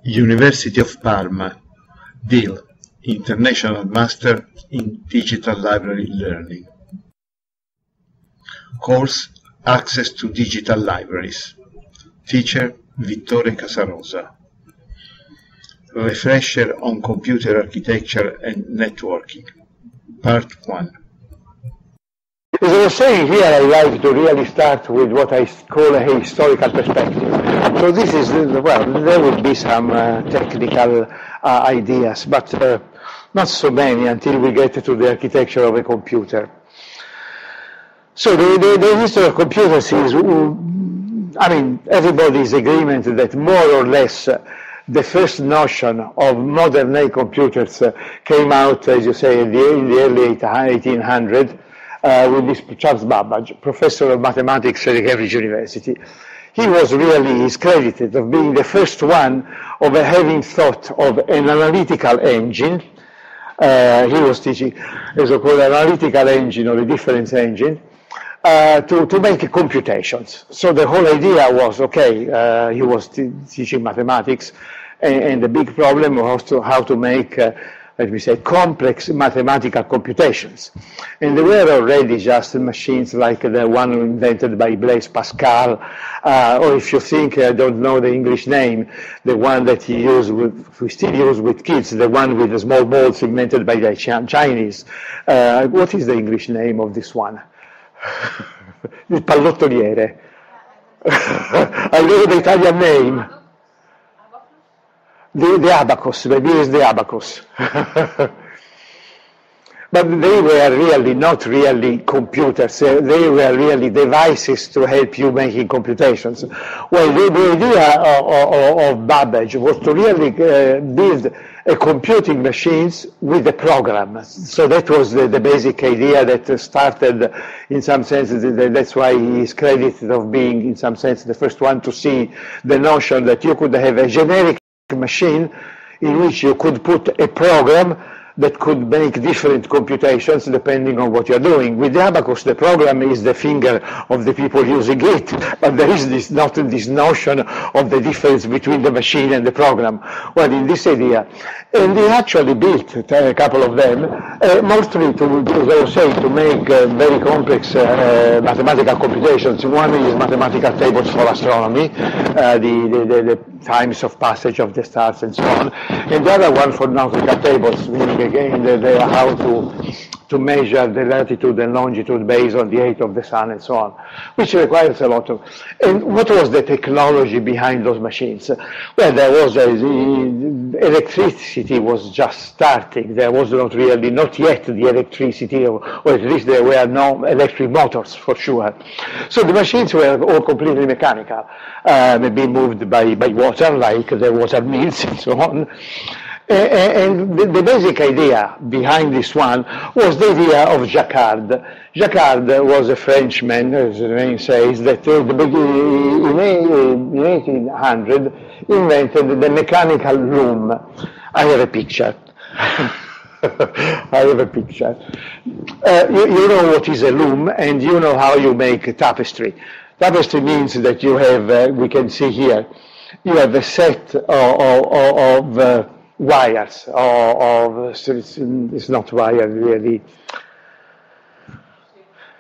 University of Parma, DILL, International Master in Digital Library Learning. Course Access to Digital Libraries. Teacher Vittore Casarosa. Refresher on Computer Architecture and Networking. Part 1. As I was saying here, I like to really start with what I call a historical perspective. So this is, well, there will be some technical ideas, but not so many until we get to the architecture of a computer. So the history of computers is, I mean, everybody's agreement that more or less the first notion of modern-day computers came out, as you say, in the early 1800s. With this Charles Babbage, professor of mathematics at Cambridge University. He is credited of being the first one of having thought of an analytical engine. He was teaching a so-called analytical engine or a difference engine to make computations. So the whole idea was, okay, he was teaching mathematics, and the big problem was how to make let me say, complex mathematical computations. And there were already just machines like the one invented by Blaise Pascal, or if you think, I don't know the English name, the one that we still use with kids, the one with the small balls invented by the Chinese. What is the English name of this one? Il pallottoliere. I know the Italian name. The abacus, maybe it's the abacus. But they were really not really computers, they were really devices to help you making computations. Well, the idea of Babbage was to really build a computing machines with a program. So that was the basic idea that started, in some sense, that's why he is credited of being, in some sense, the first one to see the notion that you could have a generic machine in which you could put a program that could make different computations depending on what you're doing. With the abacus, the program is the finger of the people using it, but there is not this notion of the difference between the machine and the program. Well, in this idea, and he actually built a couple of them, mostly as I was saying, to make very complex mathematical computations. One is mathematical tables for astronomy, the times of passage of the stars and so on, and the other one for nautical tables, meaning again how to measure the latitude and longitude based on the age of the sun and so on, which requires a lot of. And what was the technology behind those machines? Well, there was electricity was just starting. There was not yet the electricity, or at least there were no electric motors for sure. So the machines were all completely mechanical, maybe moved by water, like the water mills and so on. And the basic idea behind this one was the idea of Jacquard. Jacquard was a Frenchman, as the name says, that in 1800 invented the mechanical loom. I have a picture. I have a picture. You know what is a loom, and you know how you make a tapestry. Tapestry means that you have, we can see here, you have a set of wires, it's not wire really,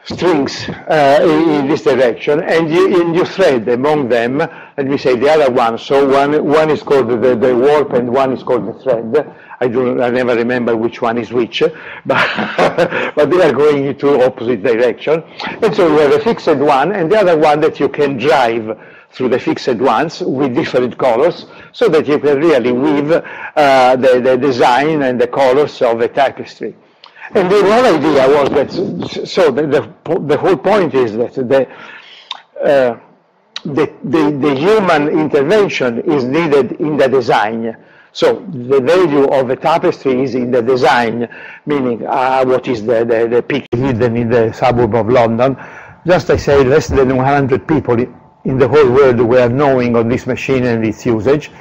strings in this direction, and you thread among them, let me say the other one, so one is called the warp and one is called the thread. I never remember which one is which, but they are going into opposite direction. And so you have a fixed one and the other one that you can drive through the fixed ones with different colors, so that you can really weave the design and the colors of a tapestry. And the whole idea was that, so the whole point is that the human intervention is needed in the design. So the value of a tapestry is in the design, meaning what is the picture hidden in the suburb of London. Just I say less than 100 people in the whole world were knowing of this machine and its usage.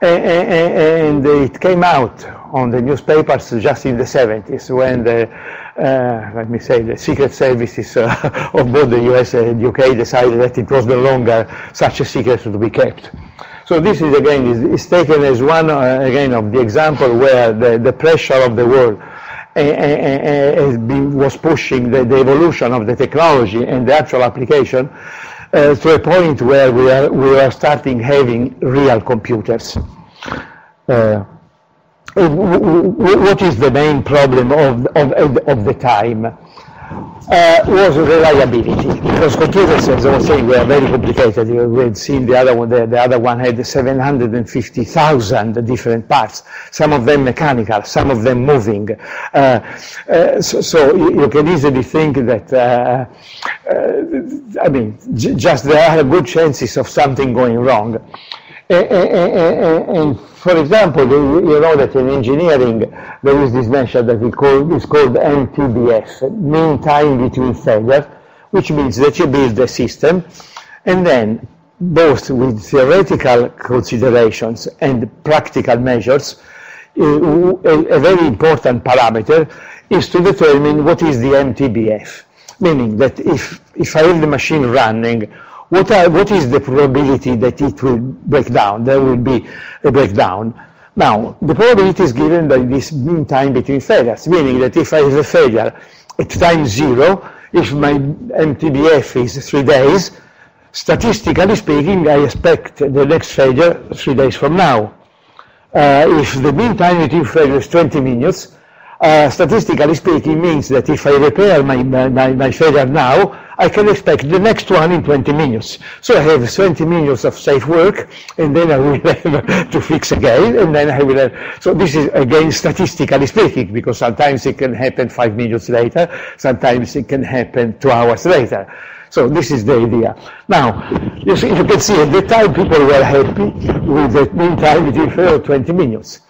And it came out on the newspapers just in the 70s when let me say, the secret services of both the US and UK decided that it was no longer such a secret to be kept. So this is again is taken as one again of the example where the pressure of the world was pushing the evolution of the technology and the actual application to a point where we are starting having real computers. What is the main problem of the time? Was reliability, because computers, as I was saying, were very complicated. We had seen the other one. The other one had 750,000 different parts. Some of them mechanical, some of them moving. So you can easily think that I mean, just there are good chances of something going wrong. And for example, you know that in engineering there is this measure that is called MTBF, mean time between failures, which means that you build a system and then both with theoretical considerations and practical measures, a very important parameter is to determine what is the MTBF, meaning that if I have the machine running, what is the probability that it will break down? There will be a breakdown. Now, the probability is given by this mean time between failures, meaning that if I have a failure at time 0, if my MTBF is 3 days, statistically speaking, I expect the next failure 3 days from now. If the mean time between failures is 20 minutes, statistically speaking means that if I repair my failure now, I can expect the next one in 20 minutes. So I have 20 minutes of safe work, and then I will have to fix again, and then I will have, so this is again statistically speaking, because sometimes it can happen 5 minutes later, sometimes it can happen 2 hours later. So this is the idea. Now, you can see at the time people were happy with the mean time between failure 20 minutes.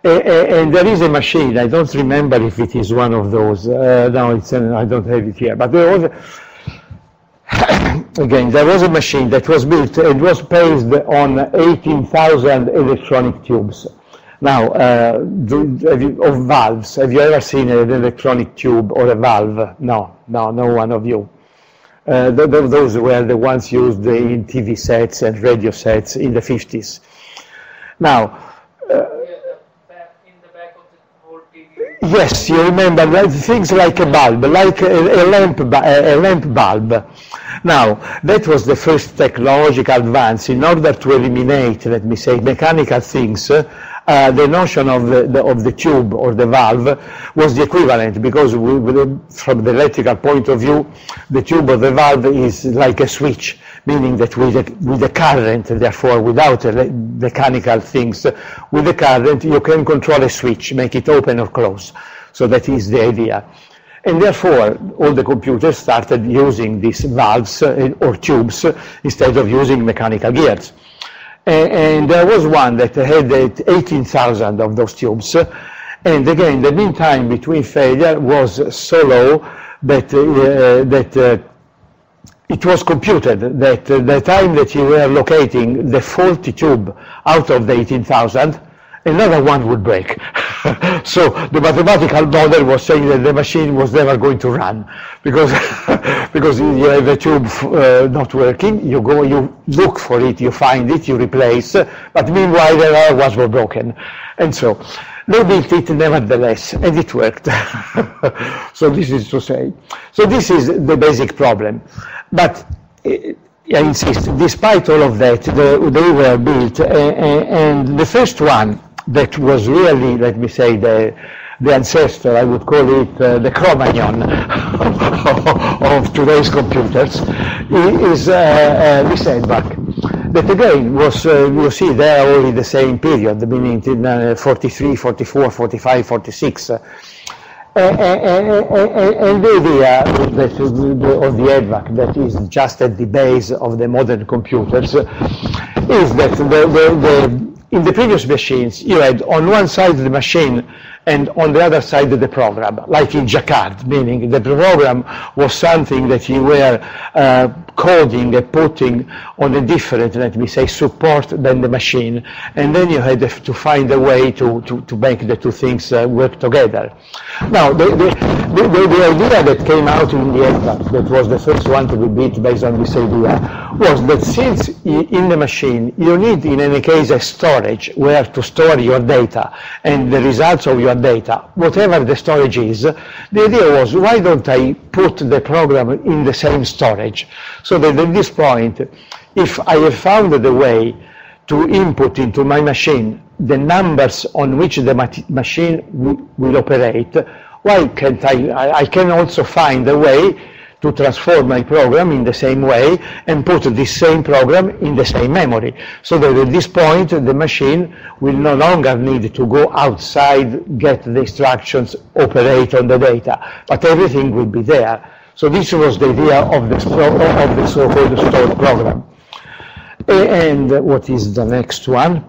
And there is a machine, I don't remember if it is one of those, no, I don't have it here, but there was again, there was a machine that was built and was based on 18,000 electronic tubes. Now, of valves, have you ever seen an electronic tube or a valve? No one of you. Those were the ones used in TV sets and radio sets in the 50s. Now, yes, you remember things like a bulb, like a lamp bulb. Now, that was the first technological advance in order to eliminate, let me say, mechanical things. The notion of the tube or the valve was the equivalent, because from the electrical point of view, the tube or the valve is like a switch, meaning that with the current, therefore without mechanical things, with the current you can control a switch, make it open or close. So that is the idea. And therefore, all the computers started using these valves or tubes instead of using mechanical gears. And there was one that had 18,000 of those tubes. And again, the mean time between failure was so low that it was computed that the time that you were locating the faulty tube out of the 18,000, another one would break. So the mathematical model was saying that the machine was never going to run, because you have a tube not working, you go, you look for it, you find it, you replace, but meanwhile the other ones were broken. And so they built it nevertheless, and it worked. So this is to say. So this is the basic problem. But I insist, despite all of that, they were built, and the first one that was really, let me say, the ancestor, I would call it the Cro-Magnon of today's computers, is this headback. That again was, you see, they are all in the same period, meaning in 43, 44, 45, 46. And the idea of the HVAC that is just at the base of the modern computers is that in the previous machines you had on one side of the machine and on the other side the program, like in Jacquard, meaning the program was something that you were coding and putting on a different, let me say, support than the machine, and then you had to find a way to make the two things work together. Now, the idea that came out in the EDVAC, that was the first one to be built based on this idea, was that since in the machine you need in any case a storage where to store your data and the results of your data, whatever the storage is, the idea was, why don't I put the program in the same storage? So that at this point, if I have found the way to input into my machine the numbers on which the machine will operate, why can't I can also find a way to transform my program in the same way and put this same program in the same memory, so that at this point the machine will no longer need to go outside, get the instructions, operate on the data, but everything will be there. So this was the idea of the so-called stored program. And what is the next one?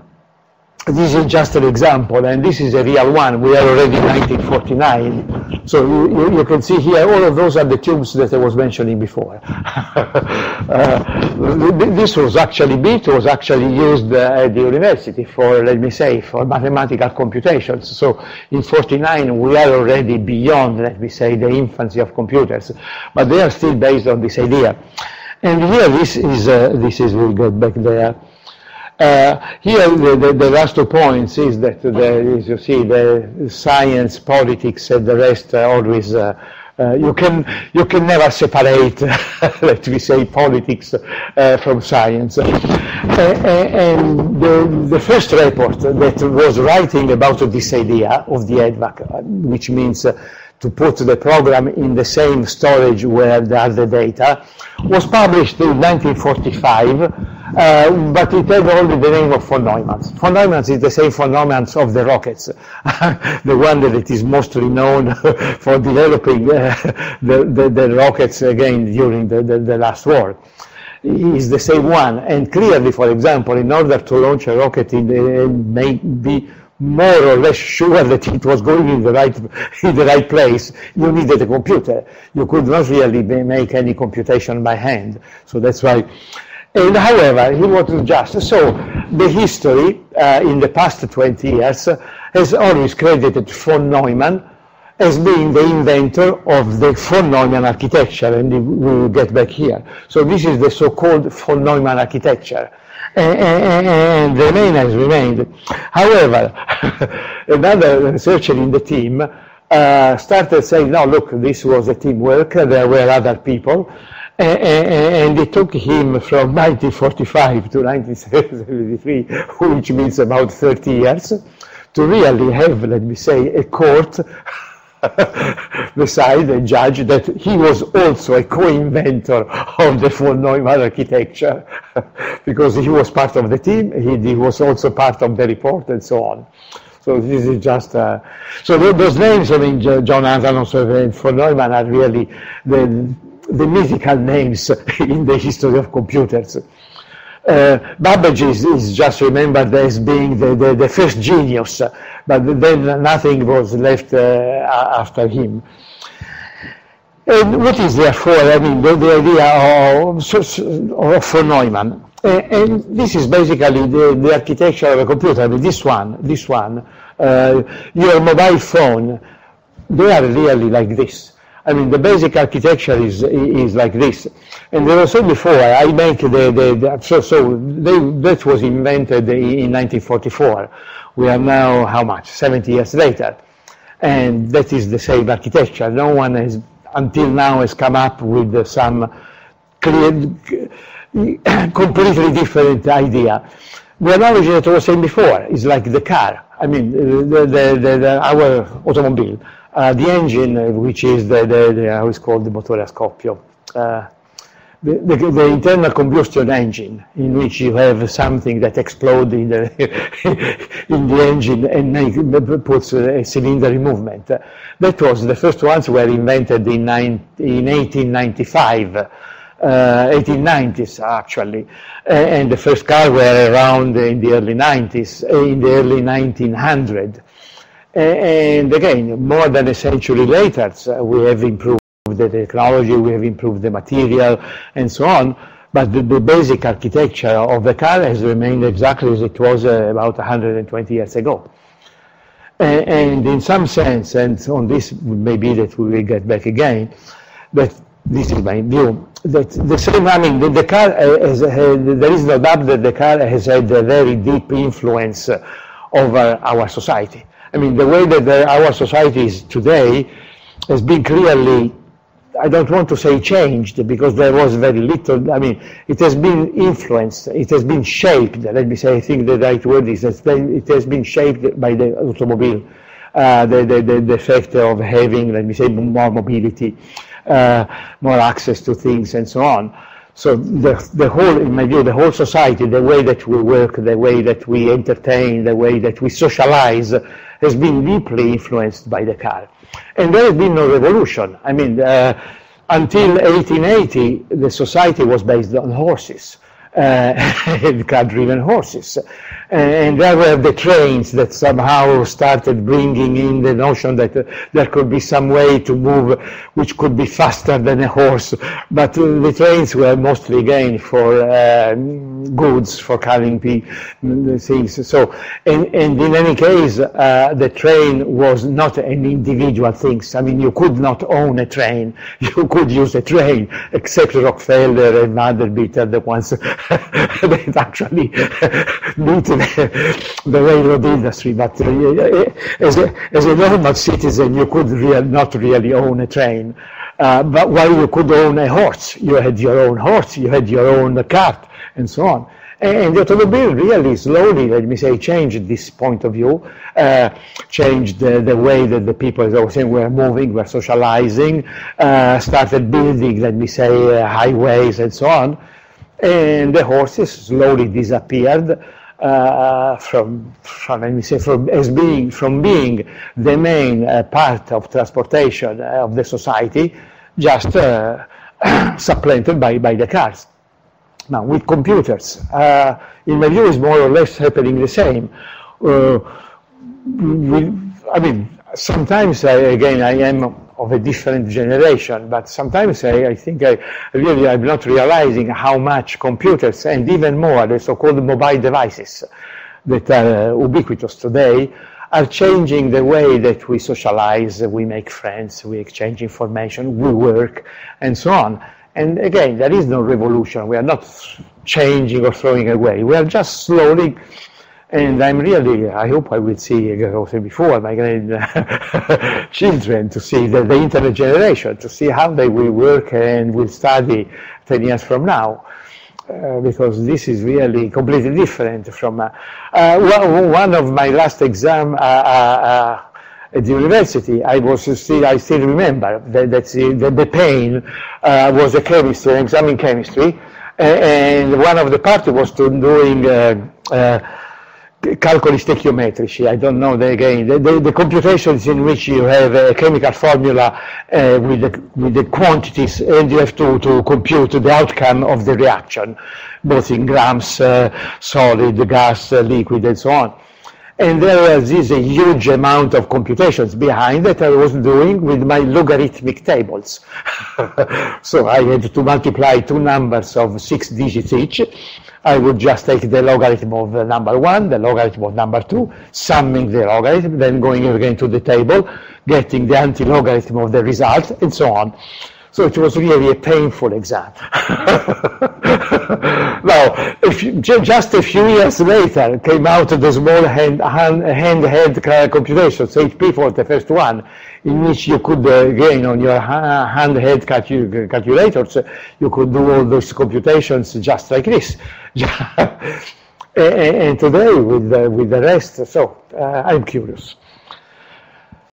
This is just an example, and this is a real one. We are already in 1949. So you can see here, all of those are the tubes that I was mentioning before. This was actually built, was actually used at the university for, let me say, for mathematical computations. So in 49, we are already beyond, let me say, the infancy of computers, but they are still based on this idea. And here, this is, we'll get back there. Here, the last 2 points is that, as you see, the science, politics, and the rest always, you can never separate, let me say, politics from science. And the first report that was writing about this idea of the EDVAC, which means to put the program in the same storage where there are the data, was published in 1945, but it had only the name of von Neumann. Von Neumann is the same von Neumann of the rockets, the one that is mostly known for developing the rockets again during the last war. Is the same one, and clearly, for example, in order to launch a rocket, may be more or less sure that it was going in the right place, you needed a computer. You could not really make any computation by hand. So that's why. And however, he was just. So the history in the past 20 years has always credited von Neumann as being the inventor of the von Neumann architecture, and we will get back here. So this is the so-called von Neumann architecture. And the name has remained. However, another researcher in the team started saying, no, look, this was a teamwork, there were other people, and it took him from 1945 to 1973, which means about 30 years, to really have, let me say, a court decide and judge that he was also a co-inventor of the von Neumann architecture, because he was part of the team, he was also part of the report, and so on. So this is just, so those names, I mean, John Adams and von Neumann are really the mythical names in the history of computers. Babbage is just remembered as being the first genius, but then nothing was left after him. And what is therefore, I mean, the idea of von Neumann? And this is basically the architecture of a computer. I mean, this one, your mobile phone, they are really like this. I mean, the basic architecture is like this. And as I said before, I make that was invented in 1944. We are now, how much? 70 years later. And that is the same architecture. No one has, until now, has come up with some completely different idea. The analogy that I was saying before is like the car. I mean, our automobile. The engine, which is how it's called, the motore a scoppio, the internal combustion engine, in which you have something that explodes in the engine and puts a cylinder in movement. That was, the first ones were invented in 1895, 1890s actually, and the first car were around in the early 90s, in the early 1900s. And again, more than a century later, we have improved the technology, we have improved the material, and so on. But the basic architecture of the car has remained exactly as it was about 120 years ago. And in some sense, and on this maybe that we will get back again, but this is my view, that the same, I mean, the car has had, there is no doubt that the car has had a very deep influence over our society. I mean, the way that our society is today has been clearly, I don't want to say changed, because there was very little, I mean, it has been influenced, it has been shaped, let me say, I think the right word is, it has been shaped by the automobile, the effect of having, let me say, more mobility, more access to things, and so on. So the whole, in my view, the whole society, the way that we work, the way that we entertain, the way that we socialize, has been deeply influenced by the car. And there has been no revolution. I mean, until 1880, the society was based on horses, car-driven horses. And there were the trains that somehow started bringing in the notion that there could be some way to move which could be faster than a horse. But the trains were mostly, again, for goods, for carrying things. So, and in any case, the train was not an individual thing. I mean, you could not own a train. You could use a train, except Rockefeller and Vanderbilt are the ones that actually beat the railroad industry, but as a normal citizen, you could not really own a train. But while you could own a horse, you had your own horse, you had your own cart, and so on. And the automobile really slowly, let me say, changed this point of view, changed the way that the people, as I was saying, were moving, were socializing, started building, let me say, highways and so on. And the horses slowly disappeared from being the main part of transportation of the society, just supplanted by the cars. Now, with computers, in my view, is more or less happening the same. I mean, sometimes, again, I am of a different generation, but sometimes I think I'm not realizing how much computers, and even more the so-called mobile devices that are ubiquitous today, are changing the way that we socialize, we make friends, we exchange information, we work, and so on. And again, there is no revolution. We are not changing or throwing away. We are just slowly. And I hope I will see, as I said before, my grandchildren, to see the internet generation, to see how they will work and will study 10 years from now. Because this is really completely different from one of my last exam at the university. I still remember that the pain was a chemistry, an exam in chemistry, and one of the parts was to doing calculi stechiometrici. I don't know the computations in which you have a chemical formula with the quantities, and you have to compute the outcome of the reaction, both in grams, solid, gas, liquid, and so on. And there was a huge amount of computations behind that I was doing with my logarithmic tables. So I had to multiply two numbers of 6 digits each. I would just take the logarithm of number 1, the logarithm of number 2, summing the logarithm, then going again to the table, getting the anti-logarithm of the result, and so on. So it was really a painful exam. Now, just a few years later came out the small handheld computations, HP for the first one, in which you could, again, on your handheld calculators, you could do all those computations just like this. And today, with the rest, so I'm curious.